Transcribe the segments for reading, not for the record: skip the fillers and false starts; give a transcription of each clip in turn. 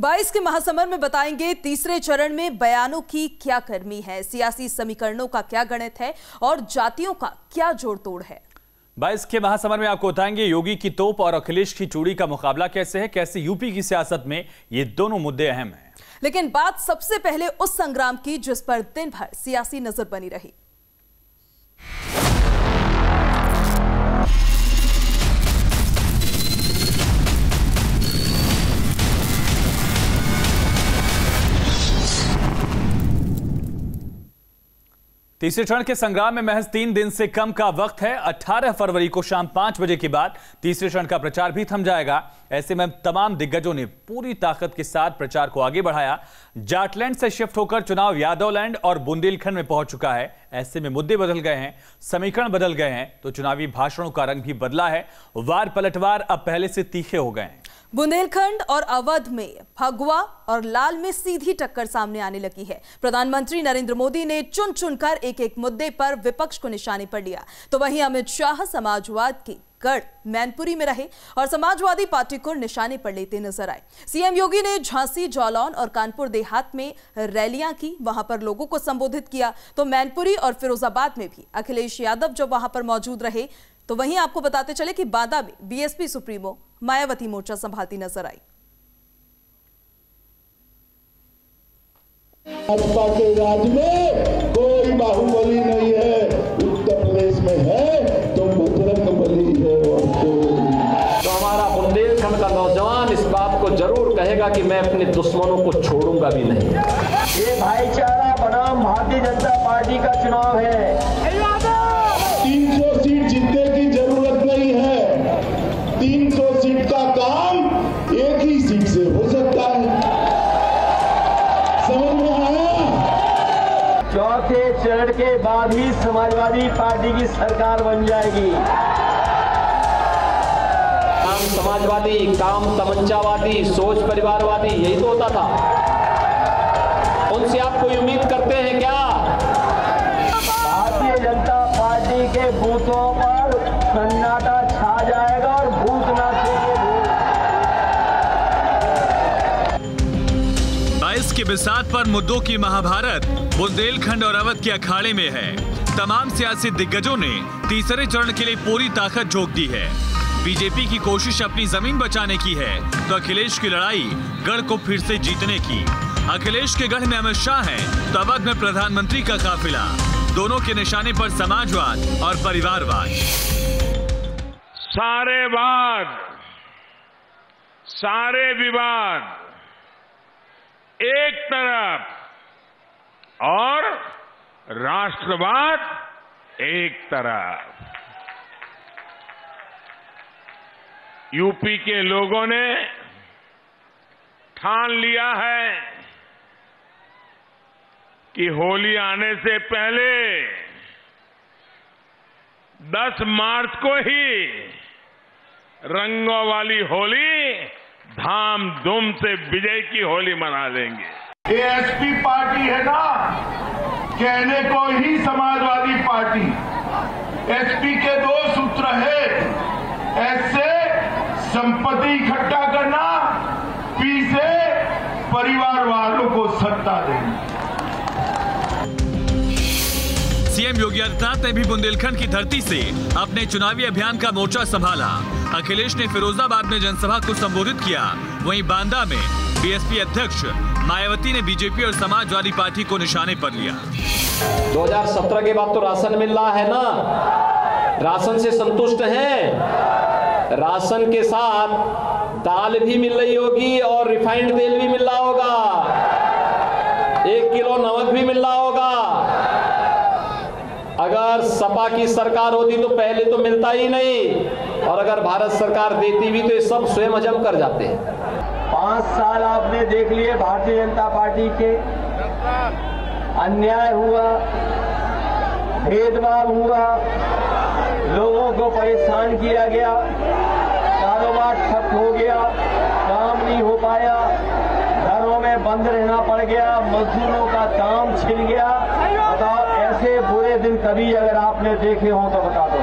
22 के महासमर में बताएंगे तीसरे चरण में बयानों की क्या कर्मी है, सियासी समीकरणों का क्या गणित है और जातियों का क्या जोड़ तोड़ है। 22 के महासमर में आपको बताएंगे योगी की तोप और अखिलेश की चूड़ी का मुकाबला कैसे है, कैसे यूपी की सियासत में ये दोनों मुद्दे अहम हैं। लेकिन बात सबसे पहले उस संग्राम की जिस पर दिन भर सियासी नजर बनी रही। तीसरे चरण के संग्राम में महज 3 दिन से कम का वक्त है। 18 फरवरी को शाम 5 बजे के बाद तीसरे चरण का प्रचार भी थम जाएगा। ऐसे में तमाम दिग्गजों ने पूरी ताकत के साथ प्रचार को आगे बढ़ाया। जाटलैंड से शिफ्ट होकर चुनाव यादवलैंड और बुंदेलखंड में पहुंच चुका है। ऐसे में मुद्दे बदल गए हैं, समीकरण बदल गए हैं, तो चुनावी भाषणों का रंग भी बदला है। वार पलटवार अब पहले से तीखे हो गए हैं। बुंदेलखंड और अवध में भगवा और लाल में सीधी टक्कर सामने आने लगी है। प्रधानमंत्री नरेंद्र मोदी ने चुन चुनकर एक मुद्दे पर विपक्ष को निशाने पर लिया, तो वहीं अमित शाह समाजवाद की गढ़ मैनपुरी में रहे और समाजवादी पार्टी को निशाने पर लेते नजर आए। सीएम योगी ने झांसी, जालौन और कानपुर देहात में रैलियां की, वहां पर लोगों को संबोधित किया। तो मैनपुरी और फिरोजाबाद में भी अखिलेश यादव जब वहां पर मौजूद रहे, तो वहीं आपको बताते चले कि बांदा में बीएसपी सुप्रीमो मायावती मोर्चा संभालती नजर आई। भाजपा के राज में कोई बाहुबली नहीं है, उत्तर प्रदेश में है तो बजरंग बली है। और तो हमारा बुंदेलखंड का नौजवान इस बात को जरूर कहेगा कि मैं अपने दुश्मनों को छोड़ूंगा भी नहीं। ये भाईचारा बनाम भारतीय जनता पार्टी का चुनाव है। 300 सीट जीतने की जरूरत नहीं है। 300 सीट का काम एक ही सीट से हो सकता है। समझ में आया? चौथे चरण के बाद ही समाजवादी पार्टी की सरकार बन जाएगी। काम समाजवादी, काम तमंचावादी, सोच परिवारवादी, यही तो होता था। उनसे आप कोई उम्मीद करते हैं क्या? भारतीय जनता पार्टी के बूथों पर सन्नाटा छा जाएगा और भूत नाचेंगे। 22 की बिसात पर मुद्दों की महाभारत बुंदेलखंड और अवध के अखाड़े में है। तमाम सियासी दिग्गजों ने तीसरे चरण के लिए पूरी ताकत झोंक दी है। बीजेपी की कोशिश अपनी जमीन बचाने की है, तो अखिलेश की लड़ाई गढ़ को फिर से जीतने की। अखिलेश के गढ़ में अमित शाह है, तो अवध में प्रधानमंत्री का काफिला। दोनों के निशाने पर समाजवाद और परिवारवाद। सारे वाद, सारे विवाद एक तरफ और राष्ट्रवाद एक तरफ। यूपी के लोगों ने ठान लिया है कि होली आने से पहले 10 मार्च को ही रंगों वाली होली धाम-धूम से विजय की होली मना देंगे। एसपी पार्टी है ना, कहने को ही समाजवादी पार्टी। एसपी के 2 सूत्र है, ऐसे संपत्ति इकट्ठा करना, पी से परिवार वालों को सत्ता देना। सीएम योगी आदित्यनाथ ने भी बुंदेलखंड की धरती से अपने चुनावी अभियान का मोर्चा संभाला। अखिलेश ने फिरोजाबाद में जनसभा को संबोधित किया। वहीं बांदा में बीएसपी अध्यक्ष मायावती ने बीजेपी और समाजवादी पार्टी को निशाने पर लिया। 2017 के बाद तो राशन मिल रहा है ना, राशन से संतुष्ट हैं? राशन के साथ दाल भी मिल रही होगी और रिफाइंड तेल भी मिल रहा होगा, 1 किलो नमक भी मिल रहा होगा। अगर सपा की सरकार होती तो पहले तो मिलता ही नहीं, और अगर भारत सरकार देती भी तो ये सब स्वयं हजम कर जाते हैं। 5 साल आपने देख लिए भारतीय जनता पार्टी के, अन्याय हुआ, भेदभाव हुआ, लोगों को परेशान किया गया, कारोबार ठप हो गया, काम नहीं हो पाया, घरों में बंद रहना पड़ गया, मजदूरों का काम छिन गया। बताओ, ऐसे बुरे दिन कभी अगर आपने देखे हो तो बता दो।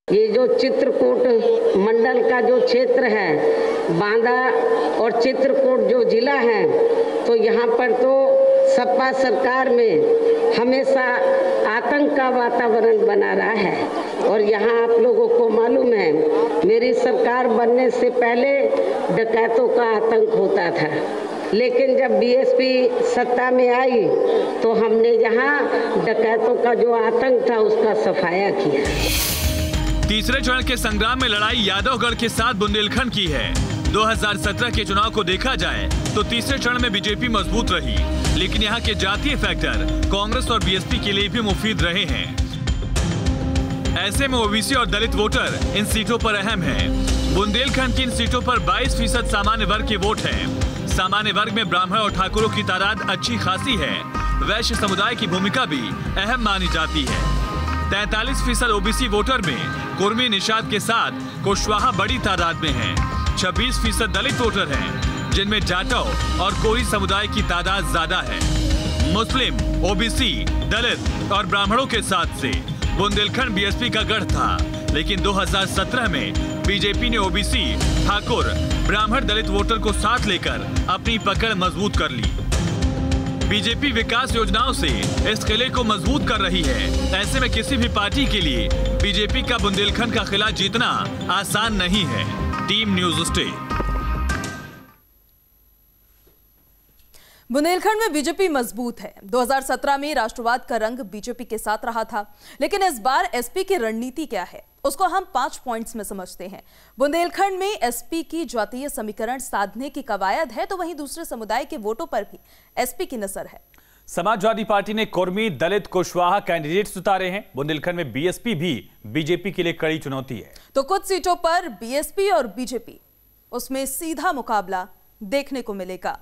ये जो चित्रकूट मंडल का जो क्षेत्र है, बांदा और चित्रकूट जो जिला है, तो यहाँ पर तो सपा सरकार में हमेशा आतंक का वातावरण बना रहा है। और यहाँ आप लोगों को मालूम है, मेरी सरकार बनने से पहले डकैतों का आतंक होता था, लेकिन जब बीएसपी सत्ता में आई तो हमने यहाँ डकैतों का जो आतंक था उसका सफाया किया। तीसरे चरण के संग्राम में लड़ाई यादवगढ़ के साथ बुंदेलखंड की है। 2017 के चुनाव को देखा जाए तो तीसरे चरण में बीजेपी मजबूत रही, लेकिन यहाँ के जातीय फैक्टर कांग्रेस और बीएसपी के लिए भी मुफीद रहे हैं। ऐसे में ओबीसी और दलित वोटर इन सीटों पर अहम हैं। बुंदेलखंड की इन सीटों पर 22% सामान्य वर्ग के वोट हैं। सामान्य वर्ग में ब्राह्मण और ठाकुरों की तादाद अच्छी खासी है। वैश्य समुदाय की भूमिका भी अहम मानी जाती है। 43% ओबीसी वोटर में कुर्मी निषाद के साथ कुशवाहा बड़ी तादाद में है। 26% दलित वोटर हैं, जिनमें जाटव और कोरी समुदाय की तादाद ज्यादा है। मुस्लिम, ओबीसी, दलित और ब्राह्मणों के साथ से बुंदेलखंड बीएसपी का गढ़ था, लेकिन 2017 में बीजेपी ने ओबीसी, ठाकुर, ब्राह्मण, दलित वोटर को साथ लेकर अपनी पकड़ मजबूत कर ली। बीजेपी विकास योजनाओं से इस किले को मजबूत कर रही है। ऐसे में किसी भी पार्टी के लिए बीजेपी का बुंदेलखंड का किला जीतना आसान नहीं है। Team news state. बुंदेलखंड में बीजेपी मजबूत है। 2017 में राष्ट्रवाद का रंग बीजेपी के साथ रहा था, लेकिन इस बार एसपी की रणनीति क्या है उसको हम 5 पॉइंट्स में समझते हैं। बुंदेलखंड में एसपी की जातीय समीकरण साधने की कवायद है, तो वहीं दूसरे समुदाय के वोटों पर भी एसपी की नजर है। समाजवादी पार्टी ने कुर्मी, दलित, कुशवाहा कैंडिडेट्स उतारे हैं। बुंदेलखंड में बीएसपी भी बीजेपी के लिए कड़ी चुनौती है। तो कुछ सीटों पर बीएसपी और बीजेपी उसमें सीधा मुकाबला देखने को मिलेगा।